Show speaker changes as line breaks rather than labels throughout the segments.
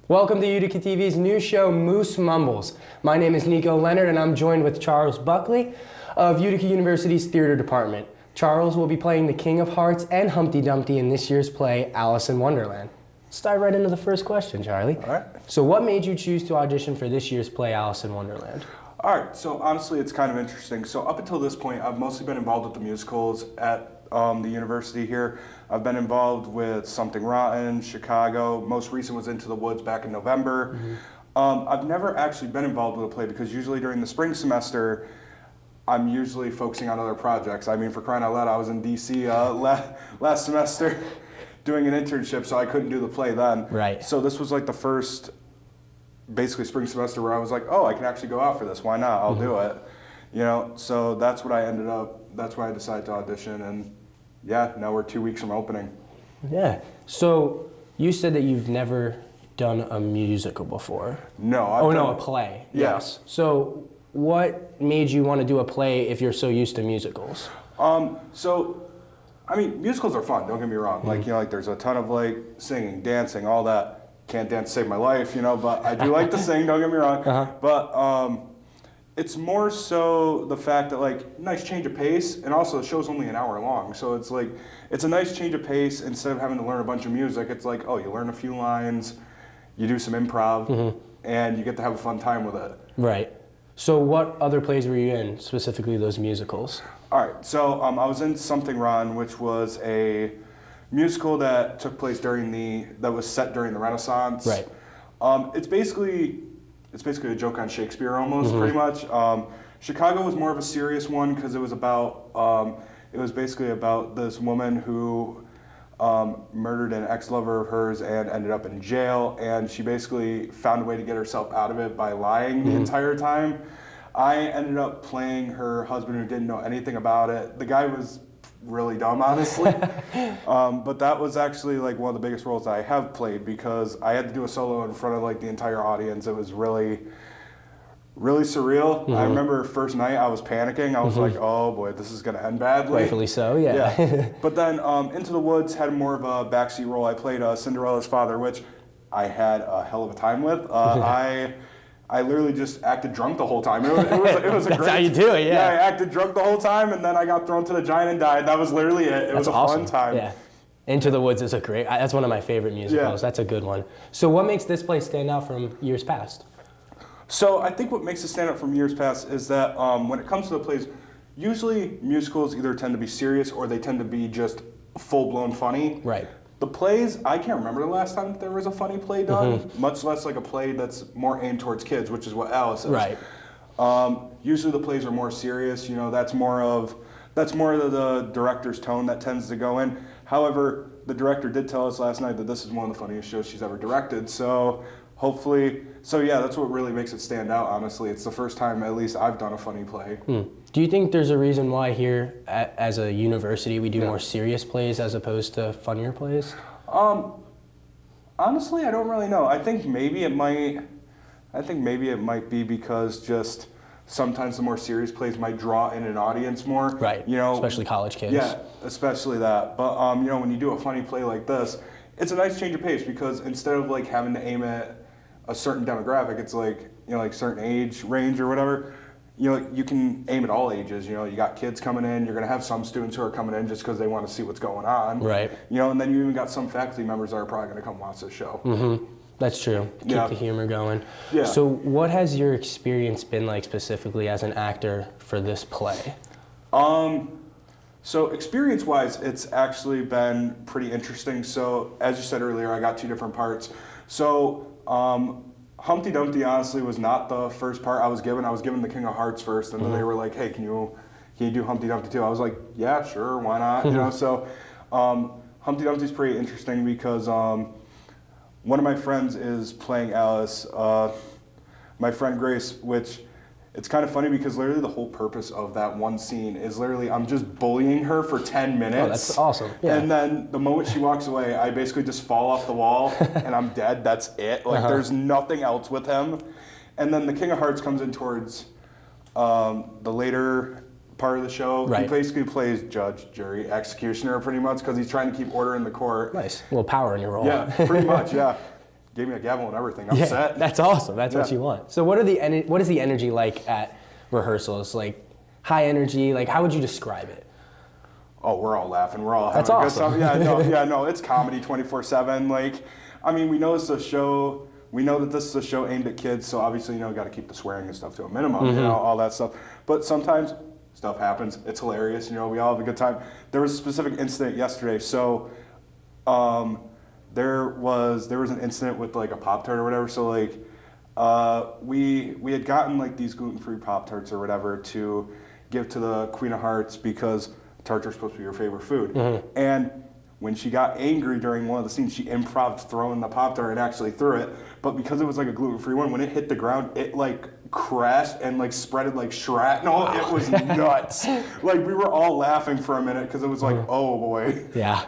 Welcome to UticaTV's new show, Mumbles. My name is Nico Leonard and I'm joined with Charles Buckley of Utica University's Theater Department. Charles will be playing the King of Hearts and Humpty Dumpty in this year's play, Alice in Wonderland. Let's dive right into the first question, Charlie.
All right.
So what made you choose to audition for this year's play, Alice in Wonderland?
All right, so honestly, it's kind of interesting. So up until this point, I've mostly been involved with the musicals at the university here. I've been involved with Something Rotten, Chicago. Most recent was Into the Woods back in November. I've never actually been involved with a play because usually during the spring semester, I'm usually focusing on other projects. I mean, for crying out loud, I was in DC last semester doing an internship, so I couldn't do the play then.
Right.
So this was like the first, basically spring semester where I was like, oh, I can actually go out for this. Why not? I'll do it. You know, so that's what that's why I decided to audition, and yeah, now we're 2 weeks from opening.
Yeah. So you said that you've never done a musical before.
No.
A play.
Yeah.
Yes. So what made you want to do a play if you're so used to musicals?
So, I mean, musicals are fun, don't get me wrong. Like, you know, like there's a ton of like singing, dancing, all that. Can't dance to save my life, you know, but I do like to sing, don't get me wrong. But it's more so the fact that like, nice change of pace, and also the show's only an hour long. So it's like, it's a nice change of pace instead of having to learn a bunch of music. It's like, oh, you learn a few lines, you do some improv, and you get to have a fun time with it.
Right. So what other plays were you in, specifically those musicals?
All right, so I was in Something Rotten, which was a musical that took place that was set during the Renaissance.
Right.
It's basically a joke on Shakespeare almost, pretty much. Chicago was more of a serious one because it was basically about this woman who murdered an ex-lover of hers and ended up in jail, and she basically found a way to get herself out of it by lying the entire time. I ended up playing her husband who didn't know anything about it. The guy was really dumb, honestly. But that was actually like one of the biggest roles I have played because I had to do a solo in front of like the entire audience. It was really, really surreal. I remember first night I was panicking. I was like, oh boy, this is gonna end badly.
Rightfully so, yeah.
But then Into the Woods had more of a backseat role. I played Cinderella's father, which I had a hell of a time with. I literally just acted drunk the whole time. It was a
That's
great,
how you do it, yeah.
Yeah, I acted drunk the whole time, and then I got thrown to the giant and died. That was literally it. It was a
awesome.
fun time.
Yeah. Into the Woods is that's one of my favorite musicals.
Yeah.
That's a good one. So what makes this play stand out from years past?
So I think what makes it stand out from years past is that when it comes to the plays, usually musicals either tend to be serious or they tend to be just full-blown funny.
Right.
The plays, I can't remember the last time there was a funny play done, much less like a play that's more aimed towards kids, which is what Alice is.
Right.
Usually the plays are more serious, you know, that's more of the director's tone that tends to go in. However, the director did tell us last night that this is one of the funniest shows she's ever directed, so yeah, that's what really makes it stand out, honestly. It's the first time, at least, I've done a funny play.
Do you think there's a reason why here as a university we do more serious plays as opposed to funnier plays?
Honestly, I don't really know. I think maybe it might be because just sometimes the more serious plays might draw in an audience more.
Right,
you know,
especially college kids.
Yeah, especially that. But you know, when you do a funny play like this, it's a nice change of pace because instead of like having to aim at a certain demographic, it's like, you know, like certain age range or whatever. You know, you can aim at all ages. You know, you got kids coming in. You're gonna have some students who are coming in just because they want to see what's going on.
Right.
You know, and then you even got some faculty members that are probably gonna come watch this show.
That's true. Keep the humor going.
Yeah.
So what has your experience been like specifically as an actor for this play?
So experience-wise, it's actually been pretty interesting. So as you said earlier, I got two different parts. So Humpty Dumpty honestly was not the first part I was given. I was given the King of Hearts first, and then they were like, "Hey, can you do Humpty Dumpty too?" I was like, "Yeah, sure, why not?" You know. So Humpty Dumpty's pretty interesting because one of my friends is playing Alice. My friend Grace, which it's kind of funny because literally the whole purpose of that one scene is literally I'm just bullying her for 10 minutes.
Oh, that's awesome. Yeah.
And then the moment she walks away, I basically just fall off the wall and I'm dead. That's it. Like there's nothing else with him. And then the King of Hearts comes in towards the later part of the show.
Right.
He basically plays judge, jury, executioner pretty much because he's trying to keep order in the court.
Nice. A little power in your role.
Yeah, pretty much, yeah. gave me a gavel and everything. I'm set.
That's awesome. That's what you want. So what is the energy like at rehearsals? Like high energy? Like how would you describe it?
Oh, we're all laughing. We're all having
a good
time. No, it's comedy 24/7. Like, I mean, we know it's a show. We know that this is a show aimed at kids, so obviously, got to keep the swearing and stuff to a minimum, all that stuff. But sometimes stuff happens. It's hilarious. We all have a good time. There was a specific incident yesterday. So, there was an incident with like a Pop-Tart or whatever. So like, we had gotten like these gluten-free Pop-Tarts or whatever to give to the Queen of Hearts because tarts are supposed to be your favorite food. And when she got angry during one of the scenes, she improv throwing the Pop-Tart and actually threw it. But because it was like a gluten-free one, when it hit the ground, it like crashed and like spreaded like shrapnel. It was nuts. Like we were all laughing for a minute because it was like, oh boy.
Yeah,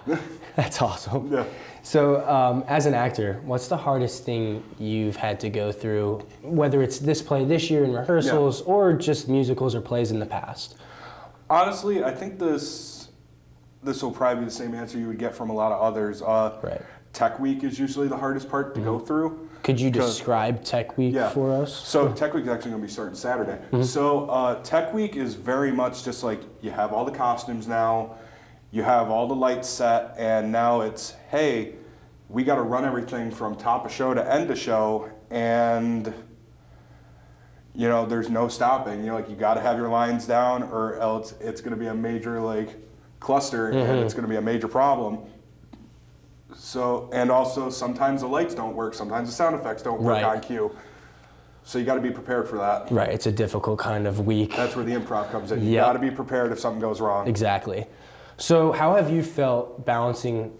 that's awesome.
Yeah.
So as an actor, what's the hardest thing you've had to go through, whether it's this play this year in rehearsals or just musicals or plays in the past?
Honestly, I think this will probably be the same answer you would get from a lot of others.
Right.
Tech Week is usually the hardest part to go through.
Could you describe Tech Week for us?
So Tech Week is actually going to be starting Saturday. So Tech Week is very much just like you have all the costumes now, you have all the lights set, and now it's, hey, we got to run everything from top of show to end of show, and there's no stopping. You got to have your lines down, or else it's going to be a major like cluster, and it's going to be a major problem. So, and also sometimes the lights don't work, sometimes the sound effects don't work on cue. So you got to be prepared for that.
Right, it's a difficult kind of week.
That's where the improv comes in. You got to be prepared if something goes wrong.
Exactly. So how have you felt balancing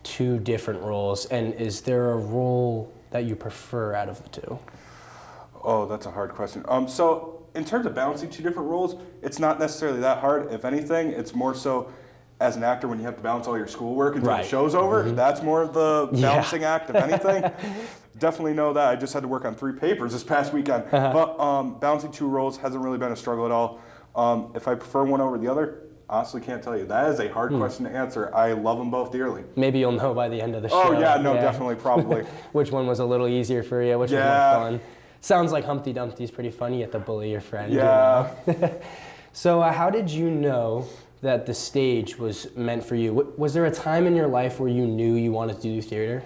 two different roles, and is there a role that you prefer out of the two?
Oh, that's a hard question. So in terms of balancing two different roles, it's not necessarily that hard. If anything, it's more so as an actor when you have to balance all your schoolwork until the show's over. That's more of the balancing act, if anything. Definitely know that. I just had to work on 3 papers this past weekend. But balancing 2 roles hasn't really been a struggle at all. If I prefer one over the other, honestly can't tell you. That is a hard question to answer. I love them both dearly.
Maybe you'll know by the end of the show.
Oh yeah, no, definitely, probably.
Which one was a little easier for you? Which was more fun? Sounds like Humpty Dumpty's pretty funny. You have to bully your friend.
Yeah.
So how did you know that the stage was meant for you? Was there a time in your life where you knew you wanted to do theater?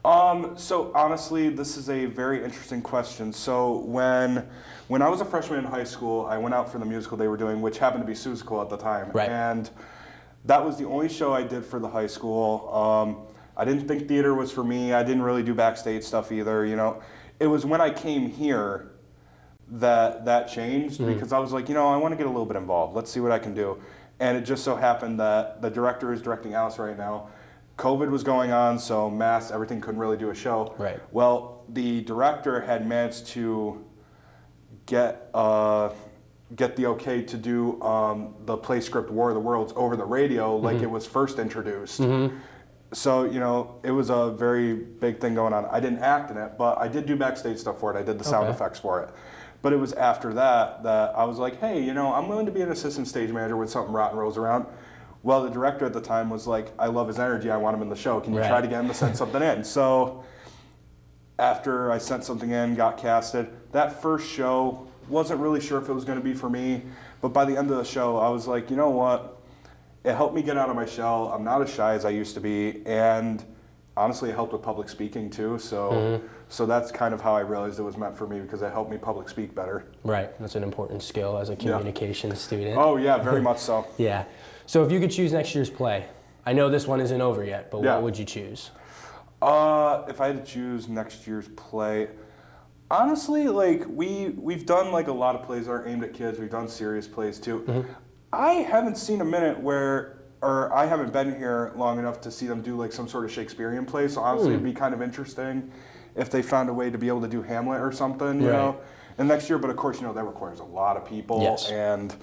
So honestly, this is a very interesting question. So when I was a freshman in high school, I went out for the musical they were doing, which happened to be Seussical at the time.
Right.
And that was the only show I did for the high school. I didn't think theater was for me. I didn't really do backstage stuff either, It was when I came here that changed because I was like, I want to get a little bit involved. Let's see what I can do. And it just so happened that the director is directing Alice right now. COVID was going on, so masks, everything, couldn't really do a show.
Right.
Well, the director had managed to get the okay to do the play script War of the Worlds over the radio like it was first introduced. So, it was a very big thing going on. I didn't act in it, but I did do backstage stuff for it. I did the sound effects for it. But it was after that I was like, hey, I'm willing to be an assistant stage manager when something rotten rolls around. Well, the director at the time was like, I love his energy. I want him in the show. Can you try to get him to send something in? So after I sent something in, got casted, that first show, wasn't really sure if it was going to be for me. But by the end of the show, I was like, you know what? It helped me get out of my shell. I'm not as shy as I used to be. And honestly, it helped with public speaking too. So that's kind of how I realized it was meant for me, because it helped me public speak better.
Right. That's an important skill as a communication student.
Oh yeah, very much so.
Yeah. So if you could choose next year's play, I know this one isn't over yet, but what would you choose?
If I had to choose next year's play, honestly, like we've done like a lot of plays that are aimed at kids. We've done serious plays too. I haven't seen a minute or I haven't been here long enough to see them do like some sort of Shakespearean play. So honestly, it'd be kind of interesting if they found a way to be able to do Hamlet or something, you know, in next year. But of course, that requires a lot of people. And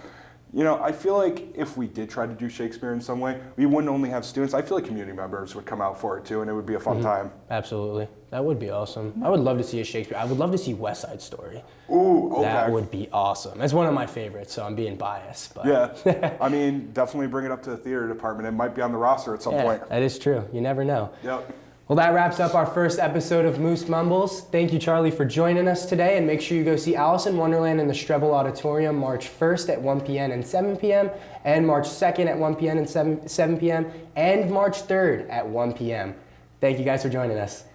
I feel like if we did try to do Shakespeare in some way, we wouldn't only have students. I feel like community members would come out for it too, and it would be a fun time. Absolutely.
That would be awesome. I would love to see a Shakespeare. I would love to see West Side Story.
Ooh, okay.
That would be awesome. That's one of my favorites, so I'm being biased. But.
Yeah. I mean, definitely bring it up to the theater department. It might be on the roster at some point.
That is true. You never know.
Yep.
Well, that wraps up our first episode of Moose Mumbles. Thank you, Charlie, for joining us today, and make sure you go see Alice in Wonderland in the Strebel Auditorium March 1st at 1 p.m. and 7 p.m., and March 2nd at 1 p.m. and 7 p.m., and March 3rd at 1 p.m. Thank you guys for joining us.